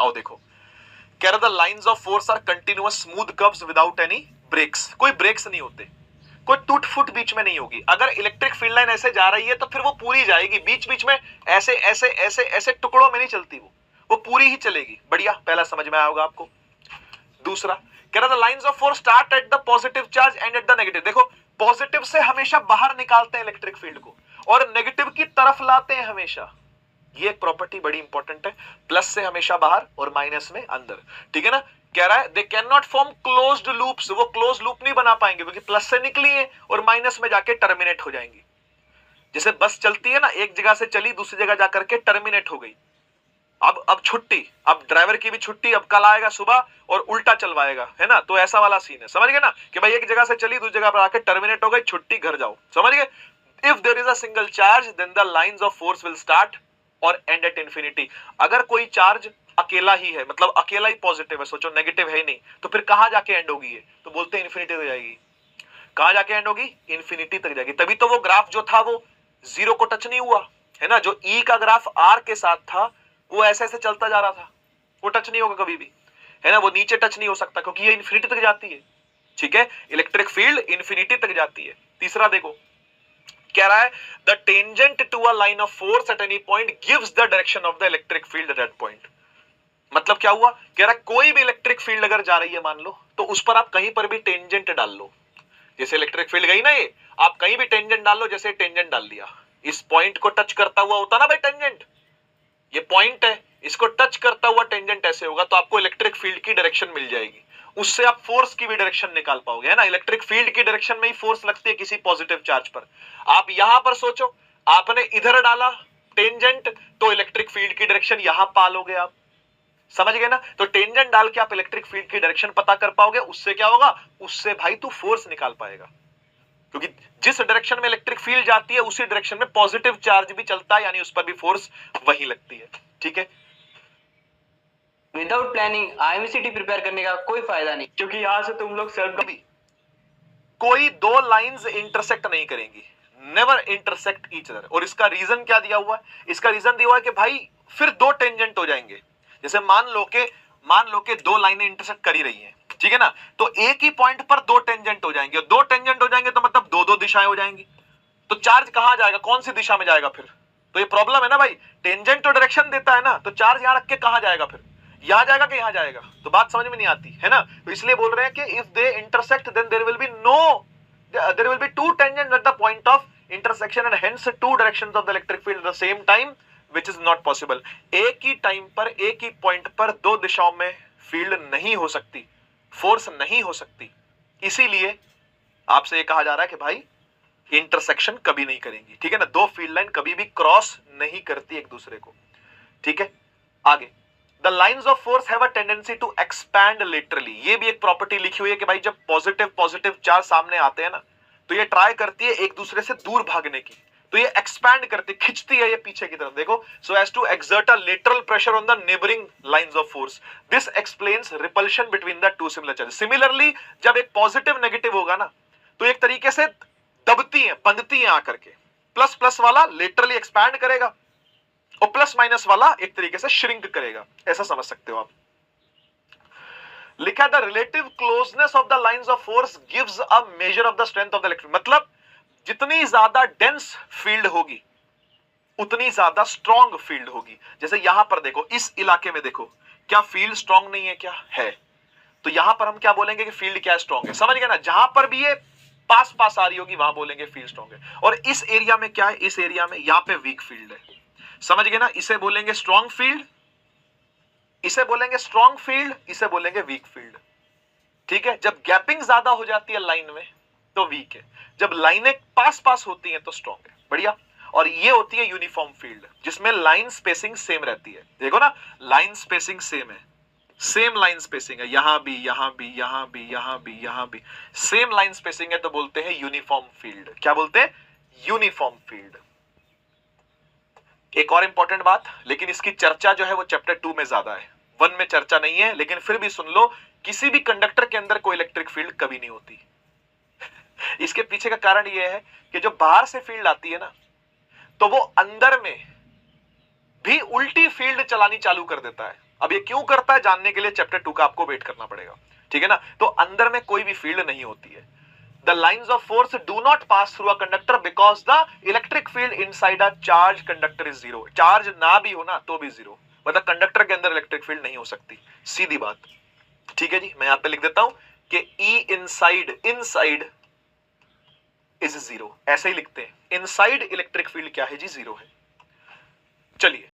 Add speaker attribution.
Speaker 1: आओ देखो, कह रहा था lines of force are continuous smooth curves without any breaks, कोई ब्रेक्स नहीं होते, कोई टूट फुट बीच में नहीं होगी। अगर इलेक्ट्रिक फील्ड लाइन ऐसे जा रही है तो फिर वो पूरी जाएगी, बीच बीच में ऐसे ऐसे ऐसे ऐसे टुकड़ों में नहीं चलती, वो पूरी ही चलेगी। बढ़िया, पहला समझ में आया होगा आपको। दूसरा कह रहा था lines of force start at the positive charge and at the negative. देखो, पॉजिटिव से हमेशा बाहर निकालते हैं इलेक्ट्रिक फील्ड को और नेगेटिव की तरफ लाते हैं हमेशा। ये एक प्रॉपर्टी बड़ी इंपॉर्टेंट है, प्लस से हमेशा बाहर और माइनस में अंदर, ठीक है ना। कह रहा है they can not form closed loops, वो क्लोज लूप नहीं बना पाएंगे क्योंकि प्लस से निकली है और माइनस में जाके टर्मिनेट हो जाएंगी। जैसे बस चलती है ना, एक जगह से चली दूसरी जगह जाकर के टर्मिनेट हो गई, अब छुट्टी, अब ड्राइवर की भी छुट्टी, अब कल आएगा सुबह और उल्टा चलवाएगा, है ना। तो ऐसा वाला सीन है, समझ गए ना, कि भाई एक जगह से चली दूसरी जगह पर आके टर्मिनेट हो गई, छुट्टी, घर जाओ, समझ गए। If there is a single charge then the lines of force will start or end at infinity. अगर कोई चार्ज अकेला ही है, मतलब अकेला ही पॉजिटिव है, सोचो नेगेटिव है ही नहीं, तो फिर कहां जाके एंड होगी ये, तो बोलते हैं इंफिनिटी तक जाएगी। कहां जाके एंड होगी? इंफिनिटी तक जाएगी। तभी तो वो ग्राफ जो था वो जीरो को टच नहीं हुआ, है ना। जो ई का ग्राफ आर के साथ था वो ऐसे ऐसे चलता जा रहा था, वो टच नहीं होगा कभी भी, है ना। वो नीचे टच नहीं हो सकता क्योंकि ये इंफिनिटी तक जाती है, ठीक है। इलेक्ट्रिक फील्ड इंफिनिटी तक जाती है। तीसरा देखो, कह रहा है the tangent to a line of force at any point gives the direction of the electric field at that point. मतलब क्या हुआ, कह रहा है कोई भी इलेक्ट्रिक फील्ड अगर जा रही है मान लो, तो उस पर आप कहीं पर भी टेंजेंट डाल लो। जैसे इलेक्ट्रिक फील्ड गई ना, ये आप कहीं भी टेंजेंट डाल लो, जैसे टेंजेंट डाल दिया, इस पॉइंट को टच करता हुआ होता ना भाई टेंजेंट, ये पॉइंट है, इसको टच करता हुआ टेंजेंट ऐसे होगा, तो आपको इलेक्ट्रिक फील्ड की डायरेक्शन मिल जाएगी। उससे आप फोर्स की भी डायरेक्शन निकाल पाओगे, है ना। इलेक्ट्रिक फील्ड की डायरेक्शन में ही फोर्स लगती है किसी पॉजिटिव चार्ज पर। आप यहां पर सोचो, आपने इधर डाला टेंजेंट, तो इलेक्ट्रिक फील्ड की डायरेक्शन यहां पालोगे आप, समझ गए ना। तो टेंजेंट डाल के आप इलेक्ट्रिक फील्ड की डायरेक्शन पता कर पाओगे। उससे क्या होगा, उससे भाई तू फोर्स निकाल पाएगा, क्योंकि जिस डायरेक्शन में इलेक्ट्रिक फील्ड जाती है उसी डायरेक्शन में पॉजिटिव चार्ज भी चलता है, यानी उस पर भी फोर्स वही लगती है, ठीक है।
Speaker 2: विदाउट प्लानिंग आईएमसीटी प्रिपेयर करने का कोई फायदा नहीं, क्योंकि यहां से तुम लोग सेल्फ
Speaker 1: कभी कोई दो लाइंस इंटरसेक्ट नहीं करेंगी, नेवर इंटरसेक्ट ईच अदर। और इसका रीजन क्या दिया हुआ है, इसका रीजन दिया हुआ है कि भाई फिर दो टेंजेंट हो जाएंगे। जैसे मान लो के दो लाइनें इंटरसेक्ट कर ही रही हैं, ठीक है ना, तो एक ही पॉइंट पर दो टेंजेंट हो जाएंगे, और दो टेंजेंट हो जाएंगे तो मतलब दो दो दिशाएं हो जाएंगी। तो चार्ज कहां जाएगा, कौन सी दिशा में जाएगा फिर, तो ये प्रॉब्लम है ना भाई। टेंजेंट तो डायरेक्शन देता है ना, तो चार्ज यहां रख के कहां जाएगा फिर, यहां जाएगा कि यहां जाएगा, तो बात समझ में नहीं आती है ना। तो इसलिए बोल रहे हैं कि if they intersect then there will be no, there will be two tangents at the point of intersection and hence two directions of the electric field at the same time, which is not possible। एक ही time पर एक ही point पर दो दिशाओं में field नहीं हो सकती, फोर्स नहीं हो सकती। इसीलिए आपसे ये कहा जा रहा है कि भाई इंटरसेक्शन कभी नहीं करेंगी, ठीक है ना। दो फील्ड लाइन कभी भी क्रॉस नहीं करती एक दूसरे को, ठीक है। आगे, the lines of force have a tendency to expand laterally. ये भी एक प्रॉपर्टी लिखी हुई है कि भाई जब पॉजिटिव चार्ज सामने आते हैं ना, तो ये ट्राई करती है एक दूसरे से दूर भागने की, तो ये एक्सपैंड करती, खिंचती है ये पीछे की तरफ, देखो, so as to exert a lateral pressure on the neighbouring lines of force. This explains repulsion between the two similar charge. Similarly जब एक पॉजिटिव नेगेटिव होगा ना, तो एक तरीके से दबती है, बंधती है आकर के। प्लस प्लस वाला लेटरली एक्सपैंड करेगा और प्लस माइनस वाला एक तरीके से श्रिंक करेगा, ऐसा समझ सकते हो आप। लिखा the relative closeness of the lines of force gives a measure of the strength of the electric. मतलब जितनी ज्यादा डेंस फील्ड होगी उतनी ज्यादा स्ट्रॉन्ग फील्ड होगी। जैसे यहां पर देखो, इस इलाके में देखो, क्या फील्ड स्ट्रॉन्ग नहीं है, क्या है, तो यहां पर हम क्या बोलेंगे कि फील्ड क्या स्ट्रॉन्ग है, समझ गए ना। जहां पर भी ये पास पास आ रही होगी वहां बोलेंगे फील्ड स्ट्रॉन्ग है। और इस एरिया में क्या है, इस एरिया में यहां पे वीक फील्ड है, समझ गए ना। इसे बोलेंगे स्ट्रॉन्ग फील्ड, इसे बोलेंगे स्ट्रॉन्ग फील्ड, इसे बोलेंगे वीक फील्ड, ठीक है। जब गैपिंग ज्यादा हो जाती है लाइन में तो वीक है, जब लाइनें पास पास होती हैं तो स्ट्रॉन्ग है, बढ़िया। और ये होती है यूनिफॉर्म फील्ड, जिसमें लाइन स्पेसिंग सेम रहती है, देखो ना, लाइन स्पेसिंग सेम है, सेम लाइन स्पेसिंग है, यहां भी यहां भी यहां भी यहां भी यहां भी सेम लाइन स्पेसिंग है, तो बोलते हैं यूनिफॉर्म फील्ड। क्या बोलते हैं? Uniform field. एक और इंपॉर्टेंट बात, लेकिन इसकी चर्चा जो है वो चैप्टर 2 में ज्यादा है, 1 में चर्चा नहीं है, लेकिन फिर भी सुन लो, किसी भी कंडक्टर के अंदर कोई इलेक्ट्रिक फील्ड कभी नहीं होती। इसके पीछे का कारण यह है कि जो बाहर से फील्ड आती है ना, तो वो अंदर में भी उल्टी फील्ड चलानी चालू कर देता है। अब ये क्यों करता है जानने के लिए चैप्टर 2 का आपको वेट करना पड़ेगा, ठीक है ना। तो अंदर में कोई भी फील्ड नहीं होती है। The lines of force do not pass through a conductor because the electric field inside a charged conductor is zero. Charge ना भी हो ना तो भी जीरो, मतलब कंडक्टर के अंदर इलेक्ट्रिक फील्ड नहीं हो सकती, सीधी बात, ठीक है जी। मैं यहां पे लिख देता हूं कि E इनसाइड इज जीरो, ऐसे ही लिखते हैं। इनसाइड इलेक्ट्रिक फील्ड क्या है जी, जीरो है। चलिए